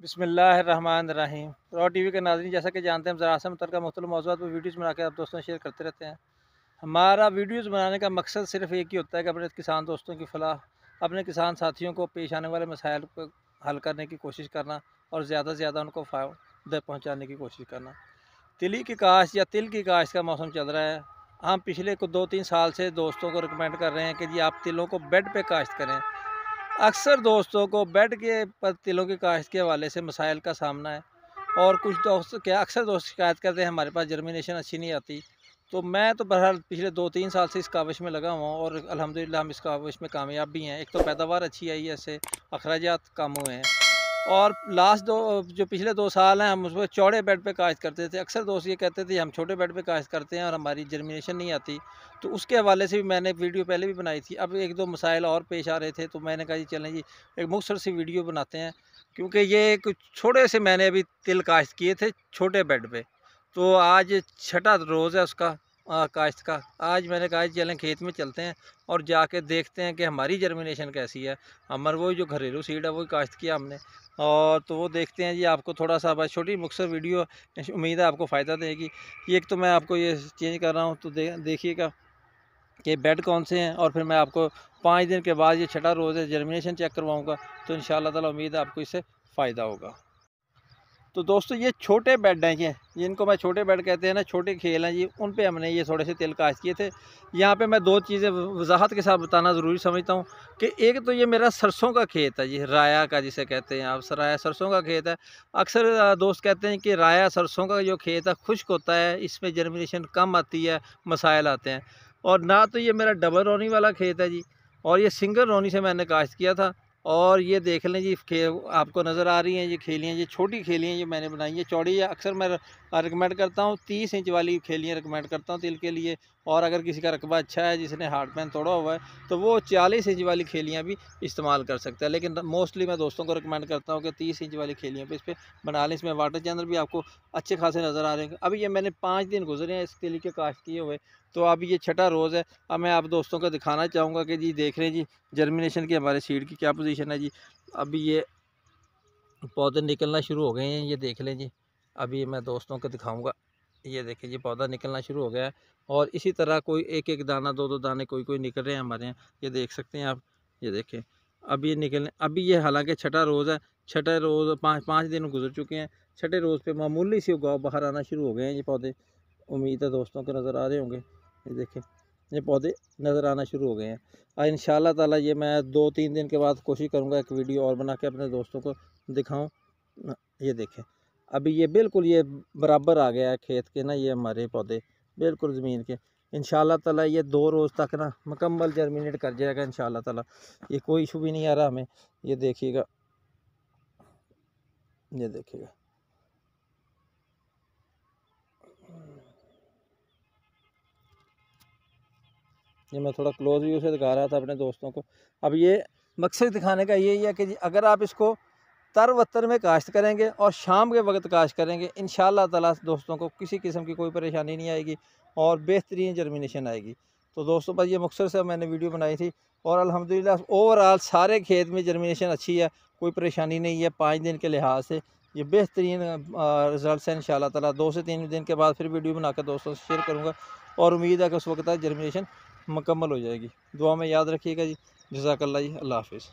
बिस्मिल्लाहिर्रहमानिर्रहीम। Raw TV के नाज़रीन, जैसा कि जानते हैं हम ज़राअत से मुतल्लिक़ मुख्तलिफ़ मौज़ूआत पर वीडियोज़ बना के आप दोस्तों से शेयर करते रहते हैं। हमारा वीडियोज़ बनाने का मकसद सिर्फ़ एक ही होता है कि अपने किसान दोस्तों की फ़लाह, अपने किसान साथियों को पेश आने वाले मसाइल को हल करने की कोशिश करना और ज़्यादा से ज़्यादा उनको फ़ायदा पहुँचाने की कोशिश करना। तिली की काश्त या तिल की काश्त का मौसम चल रहा है। हम पिछले को 2-3 साल से दोस्तों को रिकमेंड कर रहे हैं कि जी आप तिलों को बेड पे काश्त करें। अक्सर दोस्तों को बेड के पर तिलों की काश्त के हवाले से मसाइल का सामना है और कुछ दोस्त क्या अक्सर दोस्त शिकायत करते हैं हमारे पास जर्मिनेशन अच्छी नहीं आती। तो मैं तो बहरहाल पिछले 2-3 साल से इस काविश में लगा हुआ हूँ और अल्हम्दुलिल्लाह हम इस काविश में कामयाब भी हैं। एक तो पैदावार अच्छी आई है, इससे अखराजात कम हुए हैं। और लास्ट दो जो पिछले 2 साल हैं हम उसमें चौड़े बेड पे काश्त करते थे। अक्सर दोस्त ये कहते थे हम छोटे बेड पे काश्त करते हैं और हमारी जर्मिनेशन नहीं आती। तो उसके हवाले से भी मैंने वीडियो पहले भी बनाई थी। अब 1-2 मसाइल और पेश आ रहे थे तो मैंने कहा जी चलें जी एक मुख्तसर सी वीडियो बनाते हैं। क्योंकि ये कुछ छोटे से मैंने अभी तिल काश्त किए थे छोटे बेड पे। तो आज छठा रोज़ है उसका काश्त का। आज मैंने कहा चलें खेत में चलते हैं और जाके देखते हैं कि हमारी जर्मिनेशन कैसी है। हमारा वही जो घरेलू सीड है वही काश्त किया हमने। और तो वो देखते हैं जी, आपको थोड़ा-सा बस छोटी मुख्तसर वीडियो उम्मीद है आपको फ़ायदा देगी। ये एक तो मैं आपको ये चेंज कर रहा हूँ तो देखिएगा कि बेड कौन से हैं और फिर मैं आपको 5 दिन के बाद ये छठा रोज़ है जर्मिनेशन चेक करवाऊँगा। तो इंशाअल्लाह ताला उम्मीद है आपको इससे फ़ायदा होगा। तो दोस्तों ये छोटे बेड हैं ये जिनको मैं छोटे बेड कहते हैं ना, छोटे खेल हैं जी, उन पे हमने ये थोड़े से तिल काश्त किए थे। यहाँ पे मैं 2 चीज़ें वज़ाहत के साथ बताना ज़रूरी समझता हूँ कि एक तो ये मेरा सरसों का खेत है जी, राया का जिसे कहते हैं आप, राया सरसों का खेत है। अक्सर दोस्त कहते हैं कि राया सरसों का जो खेत है खुश्क होता है, इसमें जर्मिनेशन कम आती है, मसाइल आते हैं। और ना तो ये मेरा डबल रोनी वाला खेत है जी, और ये सिंगल रोनी से मैंने काश्त किया था। और ये देख लें जी आपको नज़र आ रही हैं ये खेलियाँ, ये छोटी खेलियाँ ये मैंने बनाई है। चौड़ी है, अक्सर मैं रिकमेंड करता हूँ 30 इंच वाली खेलियाँ रिकमेंड करता हूँ तिल के लिए। और अगर किसी का रकबा अच्छा है जिसने हार्ड पैन तोड़ा हुआ है तो वो 40 इंच वाली खेलियाँ भी इस्तेमाल कर सकता है। लेकिन मोस्टली मैं दोस्तों को रिकमेंड करता हूँ कि 30 इंच वाली खेलियाँ पे इस पर बना लें। इसमें वाटर चैनल भी आपको अच्छे खासे नज़र आ रहे हैं। अभी ये मैंने 5 दिन गुजरे हैं इस तिल के काश्त किए हुए। तो अभी ये छठा रोज़ है। अब मैं आप दोस्तों को दिखाना चाहूँगा कि जी देख रहे हैं जी जर्मिनेशन की हमारे सीड की क्या पोजीशन है जी। अभी ये पौधे निकलना शुरू हो गए हैं, ये देख लें जी। अभी मैं दोस्तों को दिखाऊंगा, ये देखें जी पौधा निकलना शुरू हो गया है। और इसी तरह कोई एक एक दाना, दो दो दाने कोई कोई निकल रहे हैं हमारे यहाँ, ये देख सकते हैं आप। ये देखें अभी ये निकलने, अभी ये हालांकि छठा रोज़ है। छठे रोज़ 5 दिन गुजर चुके हैं। छठे रोज़ पे मामूली सी उगाव बाहर आना शुरू हो गए हैं ये पौधे। उम्मीद है दोस्तों को नज़र आ रहे होंगे। ये देखें ये पौधे नज़र आना शुरू हो गए हैं। इंशाल्लाह ताला ये मैं 2-3 दिन के बाद कोशिश करूँगा एक वीडियो और बना के अपने दोस्तों को दिखाऊं। ये देखें अभी ये बिल्कुल ये बराबर आ गया है खेत के ना, ये हमारे पौधे बिल्कुल ज़मीन के। इंशाल्लाह ताला ये 2 रोज़ तक ना मुकम्मल जर्मिनेट कर जाएगा इंशाल्लाह ताला। ये कोई इशू भी नहीं आ रहा हमें। ये देखिएगा, ये देखिएगा। ये मैं थोड़ा क्लोज व्यू से दिखा रहा था अपने दोस्तों को। अब ये मकसद दिखाने का यही है कि जी अगर आप इसको तर वत्तर में काश्त करेंगे और शाम के वक्त काश्त करेंगे, इंशाल्लाह ताला दोस्तों को किसी किस्म की कोई परेशानी नहीं आएगी और बेहतरीन जर्मिनेशन आएगी। तो दोस्तों बस ये मुख्तसर से मैंने वीडियो बनाई थी और अल्हम्दुलिल्लाह ओवरऑल सारे खेत में जर्मिनेशन अच्छी है, कोई परेशानी नहीं है। 5 दिन के लिहाज से ये बेहतरीन रिज़ल्ट है। इंशाल्लाह ताला 2 से 3 दिन के बाद फिर वीडियो बनाकर दोस्तों से शेयर करूँगा और उम्मीद है कि उस वक्त तक जर्मिनेशन मुकम्मल हो जाएगी। दुआ में याद रखिएगा जी। जज़ाकल्लाह जी। अल्लाह हाफ़िज़।